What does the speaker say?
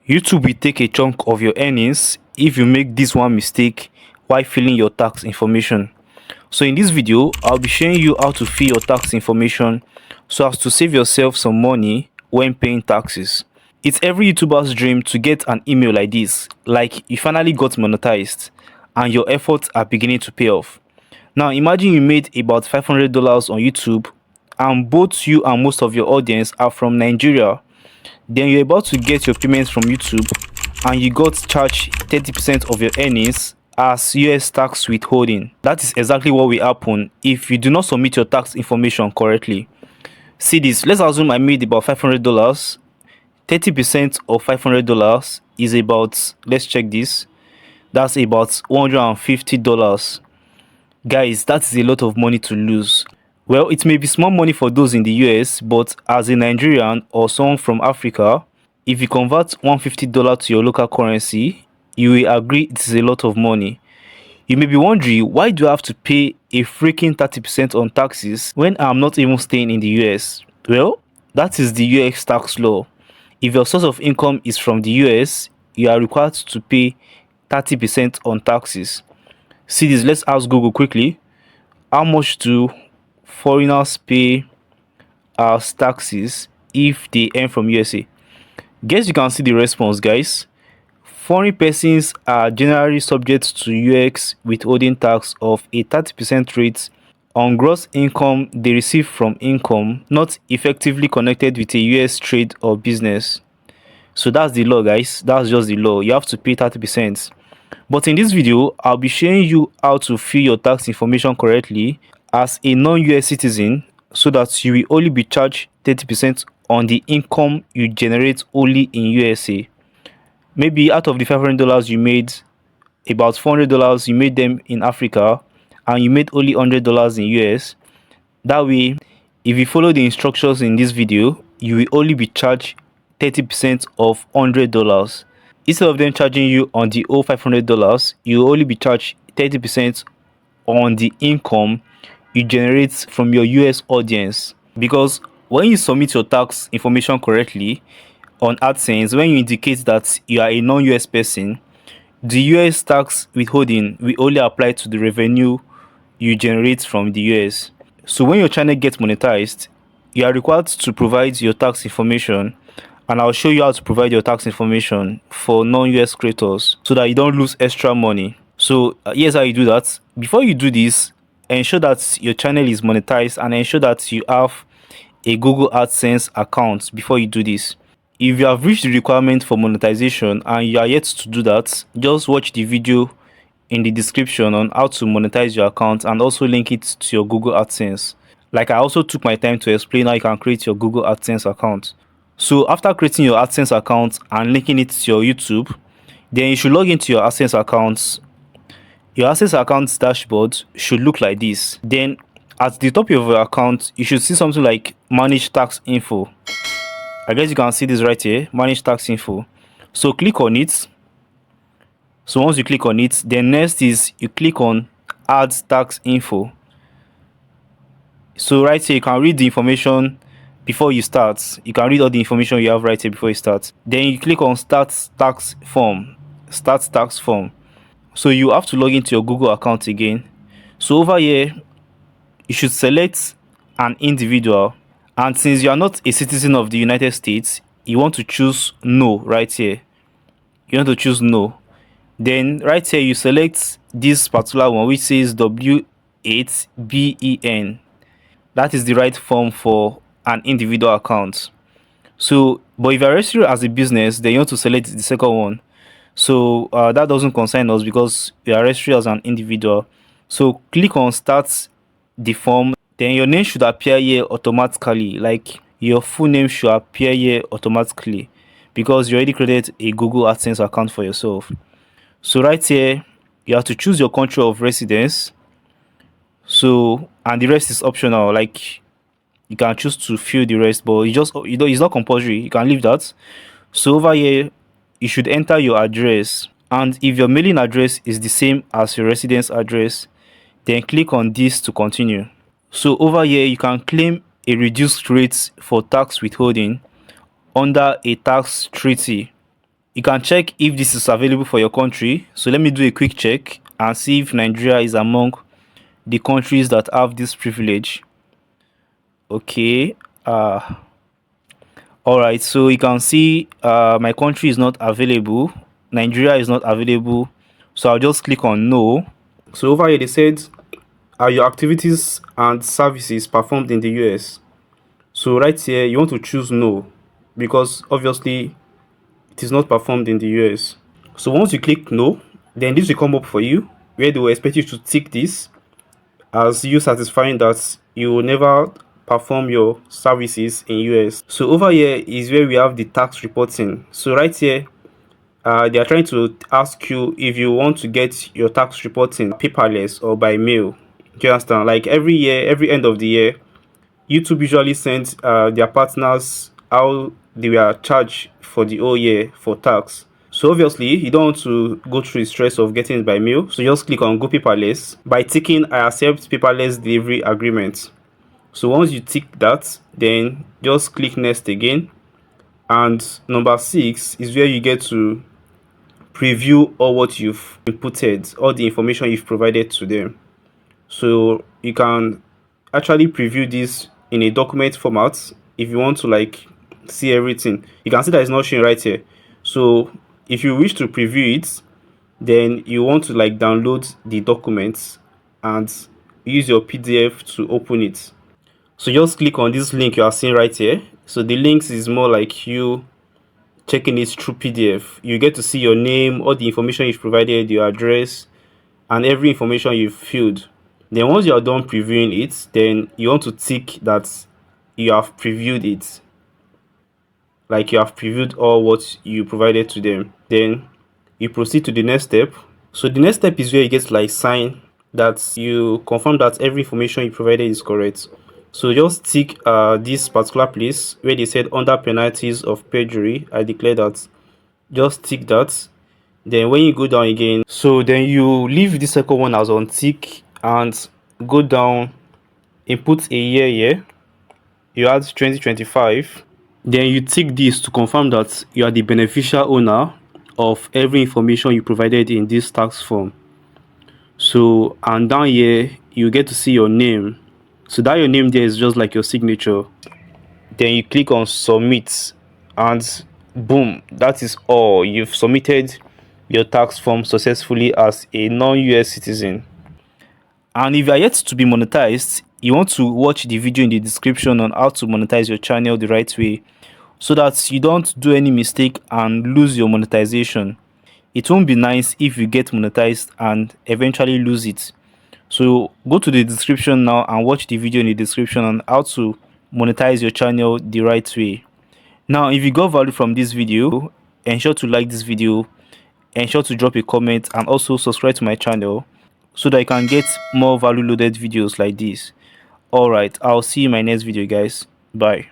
YouTube will take a chunk of your earnings if you make this one mistake while filling your tax information. So in this video, I'll be showing you how to fill your tax information so as to save yourself some money when paying taxes. It's every YouTuber's dream to get an email like this, like you finally got monetized and your efforts are beginning to pay off. Now imagine you made about $500 on YouTube and both you and most of your audience are from Nigeria. Then you're about to get your payments from YouTube and you got charged 30% of your earnings as US tax withholding. That is exactly what will happen if you do not submit your tax information correctly. See this, let's assume I made about $500. 30% of $500 is about, let's check this, that's about $150. Guys, that is a lot of money to lose. Well, it may be small money for those in the US, but as a Nigerian or someone from Africa, if you convert $150 to your local currency, you will agree it is a lot of money. You may be wondering, why do I have to pay a freaking 30% on taxes when I'm not even staying in the US? Well, that is the US tax law. If your source of income is from the US, you are required to pay 30% on taxes. See this, let's ask Google quickly. How much do foreigners pay as taxes if they earn from USA? Guess you can see the response, guys. Foreign persons are generally subject to US withholding tax of a 30% rate on gross income they receive from income not effectively connected with a US trade or business. So that's the law, guys. That's just the law. You have to pay 30%. But in this video, I'll be showing you how to fill your tax information correctly as a non-US citizen so that you will only be charged 30% on the income you generate only in USA. Maybe out of the $500 you made, about $400 you made them in Africa and you made only $100 in US. That way, if you follow the instructions in this video, you will only be charged 30% of $100. Instead of them charging you on the whole $500, you will only be charged 30% on the income you generate from your US audience. Because when you submit your tax information correctly on AdSense, when you indicate that you are a non-US person, the US tax withholding will only apply to the revenue you generate from the US. So when your channel gets monetized, you are required to provide your tax information, and I'll show you how to provide your tax information for non-US creators so that you don't lose extra money. So here's how you do that. Before you do this, ensure that your channel is monetized and ensure that you have a Google Adsense account before you do this. If you have reached the requirement for monetization and you are yet to do that, just watch the video in the description on how to monetize your account and also link it to your Google Adsense. Like, I also took my time to explain how you can create your Google Adsense account. So after creating your AdSense account and linking it to your YouTube, then you should log into your AdSense account. Your AdSense account dashboard should look like this. Then at the top of your account, you should see something like Manage Tax Info. I guess you can see this right here, Manage Tax Info. So click on it. So once you click on it, then next is you click on Add Tax Info. So right here, you can read the information before you start. You can read all the information you have right here before you start. Then you click on Start Tax Form. Start Tax Form. So you have to log into your Google account again. So over here, you should select an individual. And since you are not a citizen of the United States, you want to choose No right here. You want to choose No. Then right here, you select this particular one which says W8BEN. That is the right form for an individual account. So, but if you're registered as a business, then you want to select the second one. So that doesn't concern us because you are registered as an individual. So click on Start the Form. Then your name should appear here automatically. Like, your full name should appear here automatically because you already created a Google AdSense account for yourself. So right here, you have to choose your country of residence. So, and the rest is optional. Like, you can choose to fill the rest, but it's not compulsory. You can leave that. So over here, you should enter your address, and if your mailing address is the same as your residence address, then click on this to continue. So over here, you can claim a reduced rate for tax withholding under a tax treaty. You can check if this is available for your country. So let me do a quick check and see if Nigeria is among the countries that have this privilege. Okay. All right, so you can see my country is not available. Nigeria is not available. So I'll just click on no. So over here they said, are your activities and services performed in the US? So right here you want to choose no, because obviously it is not performed in the US. So once you click no, then this will come up for you, where they will expect you to tick this as you satisfying that you will never perform your services in US. So over here is where we have the tax reporting. So right here, they are trying to ask you if you want to get your tax reporting paperless or by mail. Do you understand? Like every year, every end of the year, YouTube usually sends their partners how they were charged for the whole year for tax. So obviously, you don't want to go through the stress of getting it by mail. So just click on Go Paperless by ticking I accept paperless delivery agreement. So once you tick that, then just click next again. And number 6 is where you get to preview all what you've inputted, all the information you've provided to them. So you can actually preview this in a document format if you want to like see everything. You can see that it's not showing right here. So if you wish to preview it, then you want to like download the documents and use your PDF to open it. So just click on this link you are seeing right here. So the links is more like you checking it through PDF. You get to see your name, all the information you've provided, your address, and every information you've filled. Then once you are done previewing it, then you want to tick that you have previewed it. Like you have previewed all what you provided to them. Then you proceed to the next step. So the next step is where you get to like sign that you confirm that every information you provided is correct. So just tick this particular place where they said under penalties of perjury, I declare that. Just tick that. Then when you go down again, so then you leave the second one as on tick and go down, input a year here, you add 2025. Then you tick this to confirm that you are the beneficial owner of every information you provided in this tax form. So and down here you get to see your name. So that your name there is just like your signature. Then you click on submit and boom, that is all. You've submitted your tax form successfully as a non-US citizen. And if you are yet to be monetized, you want to watch the video in the description on how to monetize your channel the right way, so that you don't do any mistake and lose your monetization. It won't be nice if you get monetized and eventually lose it. So go to the description now and watch the video in the description on how to monetize your channel the right way. Now, if you got value from this video, ensure to like this video, ensure to drop a comment, and also subscribe to my channel so that you can get more value loaded videos like this. Alright, I'll see you in my next video, guys. Bye.